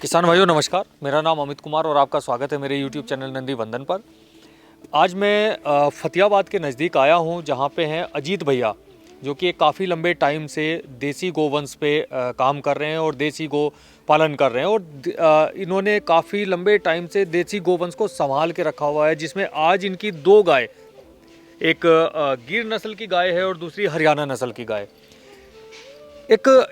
किसान भाइयों नमस्कार, मेरा नाम अमित कुमार और आपका स्वागत है मेरे यूट्यूब चैनल नंदी वंदन पर। आज मैं फतियाबाद के नज़दीक आया हूं जहां पे हैं अजीत भैया, जो कि काफ़ी लंबे टाइम से देसी गोवंश पे काम कर रहे हैं और देसी गो पालन कर रहे हैं। और इन्होंने काफ़ी लंबे टाइम से देसी गोवंश को संभाल के रखा हुआ है, जिसमें आज इनकी दो गाय, एक गिर नस्ल की गाय है और दूसरी हरियाणा नस्ल की गाय।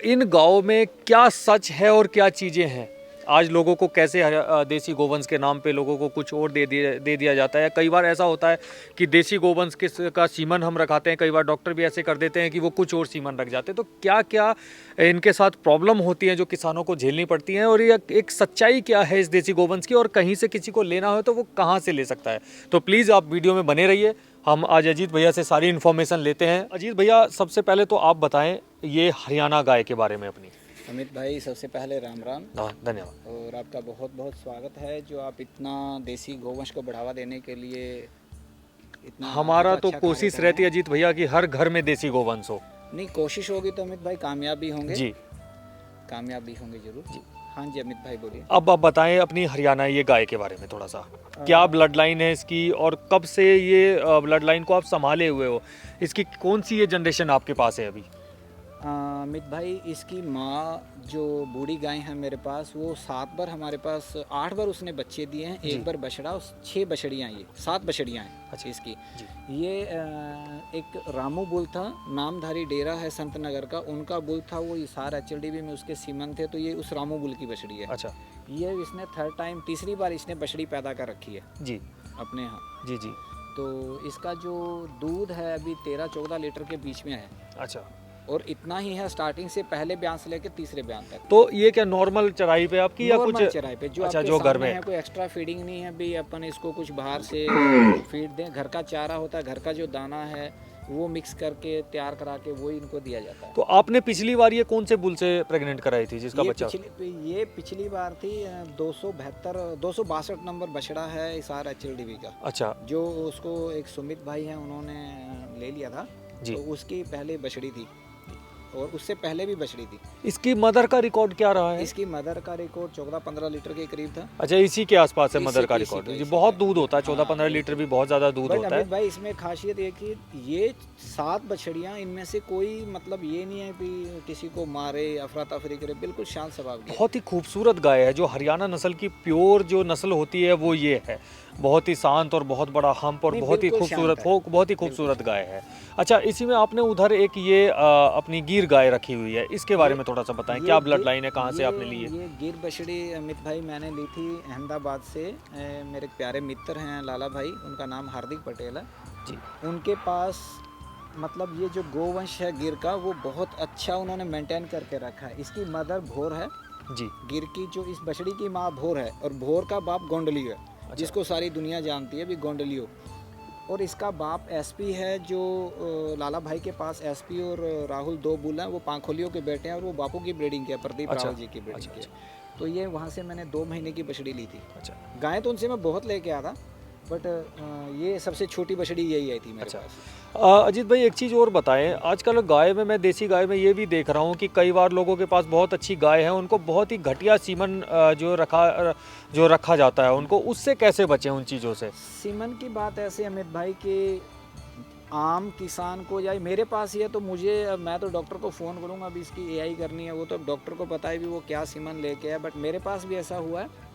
इन गाँव में क्या सच है और क्या चीज़ें हैं, आज लोगों को कैसे देसी गोवंश के नाम पे लोगों को कुछ और दे दिया जाता है। कई बार ऐसा होता है कि देसी गोवंश का सीमन हम रखाते हैं, कई बार डॉक्टर भी ऐसे कर देते हैं कि वो कुछ और सीमन रख जाते हैं। तो क्या क्या इनके साथ प्रॉब्लम होती है जो किसानों को झेलनी पड़ती हैं, और ये एक सच्चाई क्या है इस देसी गोवंश की, और कहीं से किसी को लेना हो तो वो कहाँ से ले सकता है। तो प्लीज़ आप वीडियो में बने रहिए, हम आज अजीत भैया से सारी इन्फॉर्मेशन लेते हैं। अजीत भैया, सबसे पहले तो आप बताएं ये हरियाणा गाय के बारे में अपनी। अमित भाई, सबसे पहले राम राम। धन्यवाद। और आपका बहुत बहुत स्वागत है जो आप इतना देसी गोवंश को बढ़ावा देने के लिए इतना हमारा तो अच्छा कोशिश कार्य कर रहती रहे है अजीत भैया कि हर घर में देसी गोवंश हो। हैं। नहीं, कोशिश होगी तो अमित भाई कामयाब भी होंगे जी कामयाब भी होंगे जरूर जी। हाँ जी अमित भाई बोलिए। अब आप बताएं अपनी हरियाणा ये गाय के बारे में थोड़ा सा, क्या ब्लड लाइन है इसकी और कब से ये ब्लड लाइन को आप संभाले हुए हो, इसकी कौन सी ये जनरेशन आपके पास है अभी? अमित भाई, इसकी माँ जो बूढ़ी गाय है मेरे पास, वो 7 बार हमारे पास 8 बार उसने बच्चे दिए हैं, जी। एक बार बछड़ा, 6 बछड़ियाँ, ये 7 बछड़ियाँ हैं। अच्छा इसकी जी। ये एक रामू बुल था, नामधारी डेरा है संत नगर का, उनका बुल था, वो इसार एचएलडीबी में उसके सीमन थे, तो ये उस रामू बुल की बछड़ी है। अच्छा ये इसने थर्ड टाइम, तीसरी बार इसने बछड़ी पैदा कर रखी है जी अपने यहाँ। जी जी। तो इसका जो दूध है अभी 13-14 लीटर के बीच में है, अच्छा, और इतना ही है स्टार्टिंग से, पहले बयान से लेकर तीसरे बयान तक। तो ये क्या नॉर्मल चराई पे आपकी या कुछ? नॉर्मल चराई पे जो अच्छा, आपके जो घर सामने में है, कोई एक्स्ट्रा फीडिंग नहीं है भी अपन इसको कुछ बाहर से फीड दें। घर का चारा होता है, घर का जो दाना है वो मिक्स करके तैयार करा के वो इनको दिया जाता है। तो आपने पिछली बार ये कौन से बुल से प्रेग्नेंट कराई थी जिसका बच्चा? ये पिछली बार थी 262 नंबर बछड़ा है इसार एचएलडीबी का। अच्छा जो उसको एक सुमित भाई हैं, उन्होंने ले लिया था जी। तो उसकी पहले बछड़ी थी और उससे पहले भी बछड़ी थी। इसकी मदर का रिकॉर्ड क्या रहा है? इसकी मदर का रिकॉर्ड 14-15 लीटर के करीब था। अच्छा, इसी के आसपास है मदर का इसी रिकॉर्ड। का, जी, इसी बहुत का। दूध होता है, 14-15 हाँ, लीटर भी बहुत ज़्यादा दूध बट होता अमित है। भाई, इसमें खासियत ये कि ये 7 बछड़ियाँ, इनमें से कोई मतलब ये नहीं है कि किसी को मारे, अफरा तफरी करे, बिल्कुल शांत स्वभाव की है। बहुत ही खूबसूरत गाय है। जो हरियाणा नस्ल की प्योर जो नस्ल होती है वो ये है, बहुत ही शांत और बहुत बड़ा हम्प और नहीं, बहुत ही बिल्कुल खूबसूरत शांत है। बहुत ही खूबसूरत गाय है। अच्छा, इसी में आपने उधर एक ये अपनी गिर गाय रखी हुई है, इसके बारे में थोड़ा सा बताएं, क्या ब्लड लाइन है, कहाँ से आपने ली है? ये गिर बछड़ी अमित भाई मैंने ली थी अहमदाबाद से। मेरे प्यारे मित्र हैं लाला भाई, उनका नाम हार्दिक पटेल है जी। उनके पास। मतलब ये जो गोवंश है गिर का, वो बहुत अच्छा उन्होंने मेंटेन करके रखा है। इसकी मदर भोर है जी। गिर की, जो इस बछड़ी की माँ भोर है, और भोर का बाप गोंडलियो है। अच्छा। जिसको सारी दुनिया जानती है भी, गोंडलियो। और इसका बाप एसपी है, जो लाला भाई के पास एसपी और राहुल 2 बुल हैं, वो पांखोलियों के बेटे हैं, और वो बापू की ब्रीडिंग के, प्रदीप अच्छा। रावल जी की ब्रीडिंग अच्छा, के। तो ये वहाँ से मैंने 2 महीने की बछड़ी ली थी। अच्छा गाय तो उनसे मैं बहुत लेके आया था, बट ये सबसे छोटी बछड़ी यही आई थी मेरे अच्छा। पास। अजीत भाई, एक चीज़ और बताएं, आजकल गाय में, मैं देसी गाय में ये भी देख रहा हूँ कि कई बार लोगों के पास बहुत अच्छी गाय है, उनको बहुत ही घटिया सीमन जो रखा जाता है, उनको उससे कैसे बचें उन चीज़ों से? सीमन की बात ऐसे अमित भाई कि आम किसान को, या मेरे पास ही है तो मैं तो डॉक्टर को फ़ोन करूँगा, अभी इसकी एआई करनी है, वो तो अब डॉक्टर को पता है भी वो क्या सीमन लेके है। बट मेरे पास भी ऐसा हुआ है।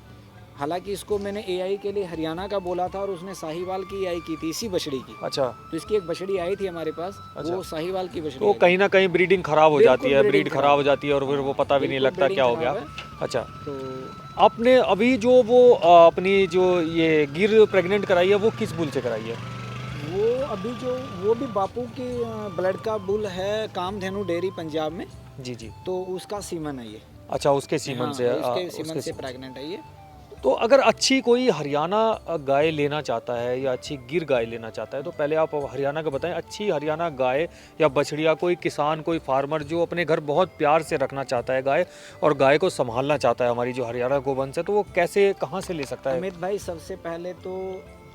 हालांकि इसको मैंने एआई के लिए हरियाणा का बोला था, और उसने साहिवाल की एआई की थी इसी बछड़ी की। अच्छा। तो इसकी एक बछड़ी आई थी हमारे पास। अच्छा। वो साहिवाल की बछड़ी तो आई थी। कहीं ना कहीं ब्रीडिंग खराब हो जाती है, बिल्कुल ब्रीड breeding खराब हो जाती है और फिर वो पता भी नहीं बिल्कुल लगता breeding क्या हो गया। खराब है। अच्छा, तो आपने अभी जो वो अपनी जो ये गिर प्रेग्नेंट कराई है वो किस बुल से कराई है? वो अभी वो भी बापू की ब्लड का बुल है, कामधेनु डेयरी पंजाब में। जी जी। तो उसका सीमन है ये। अच्छा, उसके सीमन हाँ, से उसके सीमन उसके से सीमन प्रेग्नेंट है ये। तो अगर अच्छी कोई हरियाणा गाय लेना चाहता है या अच्छी गिर गाय लेना चाहता है, तो पहले आप हरियाणा का बताएं। अच्छी हरियाणा गाय या बछड़िया, कोई किसान, कोई फार्मर जो अपने घर बहुत प्यार से रखना चाहता है गाय, और गाय को संभालना चाहता है, हमारी जो हरियाणा गोवंश है, तो वो कैसे, कहाँ से ले सकता है? अमित भाई, सबसे पहले तो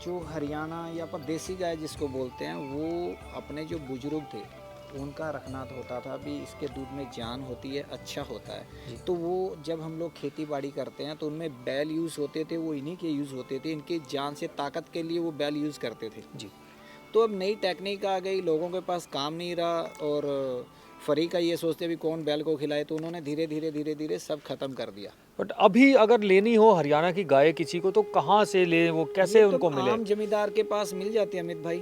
जो हरियाणा या पर देसी गाय जिसको बोलते हैं, वो अपने जो बुजुर्ग थे उनका रखना होता था अभी इसके दूध में जान होती है, अच्छा होता है। तो वो जब हम लोग खेती बाड़ी करते हैं तो उनमें बैल यूज़ होते थे, वो इन्हीं के यूज़ होते थे, इनकी जान से ताकत के लिए वो बैल यूज़ करते थे जी। तो अब नई टेक्निक आ गई, लोगों के पास काम नहीं रहा और फ्री का ये सोचते भी कौन बैल को खिलाए, तो उन्होंने धीरे धीरे सब खत्म कर दिया। बट अभी अगर लेनी हो हरियाणा की गाय किसी को तो कहाँ से ले, वो कैसे ये उनको तो मिले? आम जमींदार के पास मिल जाती है अमित भाई।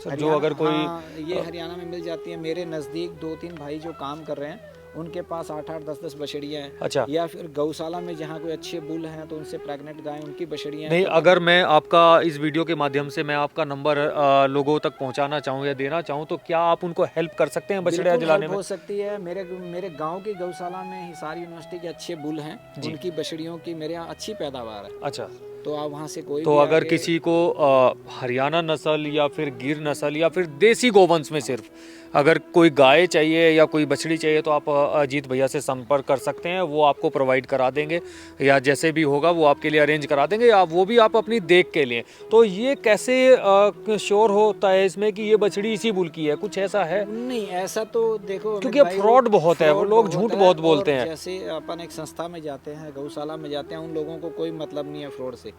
सर जो अगर कोई हाँ, ये हरियाणा में मिल जाती है। मेरे नज़दीक 2-3 भाई जो काम कर रहे हैं उनके पास 8-8 10-10 बछड़ियाँ हैं। अच्छा। या फिर गौशाला में जहाँ कोई अच्छे बुल हैं तो उनसे प्रेग्नेंट गाय उनकी बछड़ियाँ नहीं, हैं। अगर मैं आपका इस वीडियो के माध्यम से मैं आपका नंबर लोगों तक पहुंचाना चाहूँ या देना चाहूँ तो क्या आप उनको हेल्प कर सकते हैं बछड़िया बिल्कुल दिलाने help में? हो सकती है। मेरे गांव की गौशाला में हिसार यूनिवर्सिटी के अच्छे बुल हैं, उनकी बछड़ियों की मेरे यहाँ अच्छी पैदावार है। अच्छा, तो आप वहाँ से कोई तो भी अगर आके- किसी को हरियाणा नस्ल या फिर गिर नस्ल या फिर देसी गोवंश में सिर्फ अगर कोई गाय चाहिए या कोई बछड़ी चाहिए तो आप अजीत भैया से संपर्क कर सकते हैं, वो आपको प्रोवाइड करा देंगे या जैसे भी होगा वो आपके लिए अरेंज करा देंगे, या वो भी आप अपनी देख के लिए। तो ये कैसे श्योर होता है इसमें कि ये बछड़ी इसी बुल की है, कुछ ऐसा है? नहीं, ऐसा तो देखो क्योंकि अमित अब भाई, फ्रॉड बहुत है, वो fraud लोग झूठ है। बहुत बोलते और हैं। जैसे अपन एक संस्था में जाते हैं, गौशाला में जाते हैं, उन लोगों को कोई मतलब नहीं है फ्रॉड से,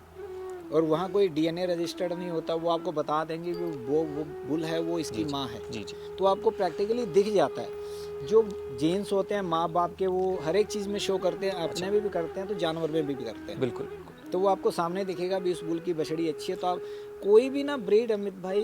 और वहाँ कोई डीएनए रजिस्टर्ड नहीं होता। वो आपको बता देंगे कि वो बुल है, वो इसकी माँ है। जी जी। तो आपको प्रैक्टिकली दिख जाता है। जो जीन्स होते हैं माँ बाप के, वो हर एक चीज़ में शो करते हैं, अपने में भी करते हैं तो जानवर में भी करते हैं। बिल्कुल। तो वो आपको सामने दिखेगा भी उस बुल की बछड़ी अच्छी है। तो आप कोई भी ना ब्रीड अमित भाई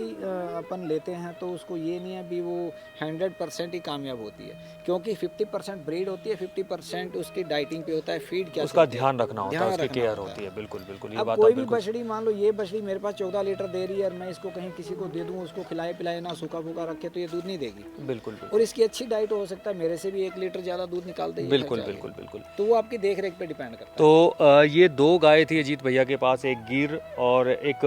अपन लेते हैं तो उसको ये नहीं है भी वो 100% ही कामयाब होती है, क्योंकि 50% ब्रीड होती है, 50% उसकी डाइटिंग पे होता है, फीड क्या उसका देते हैं, ध्यान रखना होता है, ध्यान उसकी रखना केयर होता होती है। बिल्कुल बिल्कुल, ये अब बात कोई आप भी बिल्कुल बछड़ी, मान लो ये बछड़ी मेरे पास 14 लीटर दे रही है और मैं इसको कहीं किसी को दे दूं, उसको खिलाए पिलाए ना सूखा फूका रखे तो ये दूध नहीं देगी। बिल्कुल बिल्कुल और इसकी अच्छी डाइट हो सकता है, मेरे से भी 1 लीटर ज़्यादा दूध निकाल देगी। बिल्कुल बिल्कुल बिल्कुल। तो वो आपकी देख रेख पे डिपेंड करता है। तो ये 2 गाय थी अजीत भैया के पास, एक गिर और एक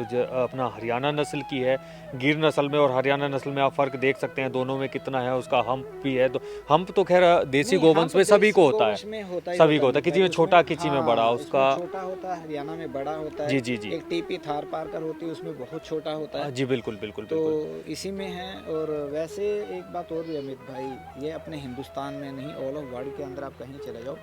अपना हरियाणा नस्ल की है। गिर नस्ल में और हरियाणा नस्ल में आप फर्क देख सकते हैं, दोनों में कितना है, उसका हम्प भी है। तो हम्प तो खैर देसी नहीं, गोवंश हाँ, में तो सभी को देसी होता गोवंश है, में होता ही सभी को होता होता है, किसी में छोटा किसी में बड़ा, हाँ, उसका उसमें छोटा होता है, हरियाणा में बड़ा होता है। जी जी जी एक टीपी थार पारकर होती है, उसमें बहुत छोटा होता है। जी बिल्कुल बिल्कुल तो बिल्कुल। इसी में है। और वैसे एक बात और भी अमित भाई, ये अपने हिंदुस्तान में नहीं, ऑल ऑफ वर्ल्ड के अंदर आप कहीं चले जाओ,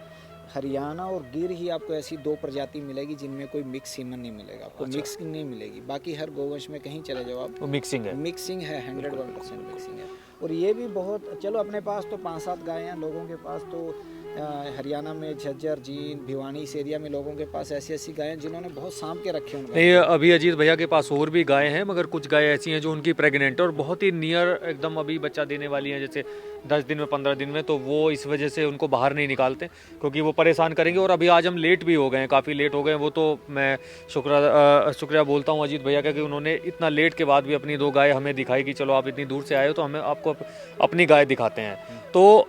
हरियाणा और गिर ही आपको ऐसी 2 प्रजाति मिलेगी जिनमें कोई मिक्स सीमन नहीं मिलेगा, आपको मिक्सिंग नहीं मिलेगी। बाकी हर गोवंश में कहीं चले जाओ आप, वो मिक्सिंग है। मिक्सिंग है, 101% मिक्सिंग है। और ये भी बहुत, चलो अपने पास तो 5-7 गायें हैं, लोगों के पास तो हरियाणा में झज्जर, जींद, भिवानी इस एरिया में लोगों के पास ऐसी ऐसी गायें जिन्होंने बहुत सांभ के रखे होंगे। नहीं, अभी अजीत भैया के पास और भी गाय हैं, मगर कुछ गाय ऐसी हैं जो उनकी प्रेग्नेंट है और बहुत ही नियर एकदम अभी बच्चा देने वाली हैं, जैसे 10 दिन में 15 दिन में। तो वो इस वजह से उनको बाहर नहीं निकालते क्योंकि वो परेशान करेंगे। और अभी आज हम लेट भी हो गए हैं, काफ़ी लेट हो गए हैं। वो तो मैं शुक्रिया बोलता हूँ अजीत भैया का कि उन्होंने इतना लेट के बाद भी अपनी 2 गाय हमें दिखाई कि चलो आप इतनी दूर से आए हो तो हमें आपको अपनी गाय दिखाते हैं। तो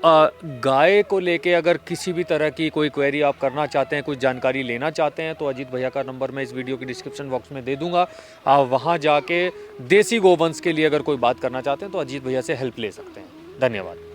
गाय को लेके अगर किसी भी तरह की कोई क्वेरी आप करना चाहते हैं, कुछ जानकारी लेना चाहते हैं तो अजीत भैया का नंबर मैं इस वीडियो की डिस्क्रिप्शन बॉक्स में दे दूंगा। आप वहां जाके देसी गोवंश के लिए अगर कोई बात करना चाहते हैं तो अजीत भैया से हेल्प ले सकते हैं। धन्यवाद।